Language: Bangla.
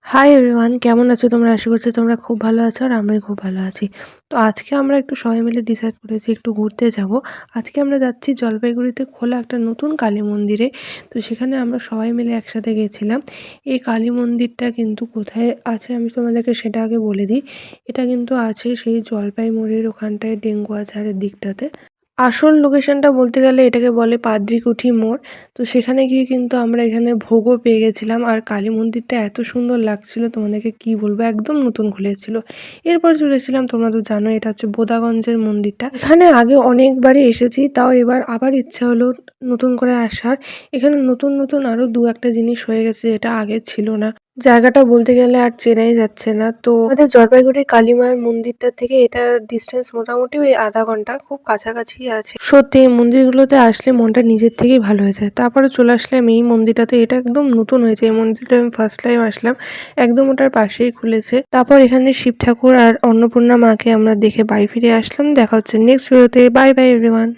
হাই এভরিওয়ান, কেমন আছো তোমরা? আশা করছি তোমরা খুব ভালো আছো আর আমি খুব ভালো আছি। তো আজকে আমরা একটু সবাই মিলে ডিসাইড করেছি একটু ঘুরতে যাব। আজকে আমরা যাচ্ছি জলপাইগুড়িতে খোলা একটা নতুন কালী মন্দিরে। তো সেখানে আমরা সবাই মিলে একসাথে গেছিলাম। এই কালী মন্দিরটা কিন্তু কোথায় আছে আমি তোমাদেরকে সেটা আগে বলে দিই। এটা কিন্তু আছে সেই জলপাইগুড়ির ওখানটায় ডেঙ্গুয়াঝাড়ের দিকটাতে। আসল লোকেশনটা বলতে গেলে এটাকে বলে পাদ্রিকুঠি মোড়। তো সেখানে গিয়ে কিন্তু আমরা এখানে ভোগও পেয়ে গেছিলাম। আর কালী মন্দিরটা এত সুন্দর লাগছিল তোমাদেরকে কি বলবো, একদম নতুন খুলেছিল। এরপর চলেছিলাম, তোমরা তো জানোই এটা হচ্ছে বোদাগঞ্জের মন্দিরটা। এখানে আগে অনেকবারই এসেছি, তাও এবার আবার ইচ্ছা হলো নতুন করে আসার। এখানে নতুন নতুন আরো দু একটা জিনিস হয়ে গেছে যেটা আগে ছিল না। জায়গাটা বলতে গেলে আর চেনাই যাচ্ছে না। তো আমাদের জলপাইগুড়ির কালী মায়ের মন্দিরটা থেকে এটার ডিসটেন্স মোটামুটি ওই আধা ঘন্টা, খুব কাছাকাছি আছে। সত্যি এই মন্দিরগুলোতে আসলে মনটা নিজের থেকেই ভালো হয়ে যায়। তারপরে চলে আসলাম এই মন্দিরটাতে, এটা একদম নতুন হয়েছে। এই মন্দিরটা আমি ফার্স্ট টাইম আসলাম, একদম ওটার পাশেই খুলেছে। তারপর এখানে শিব ঠাকুর আর অন্নপূর্ণা মাকে আমরা দেখে বাড়ি ফিরে আসলাম। দেখা হচ্ছে নেক্সট ভিডিওতে। Bye bye everyone.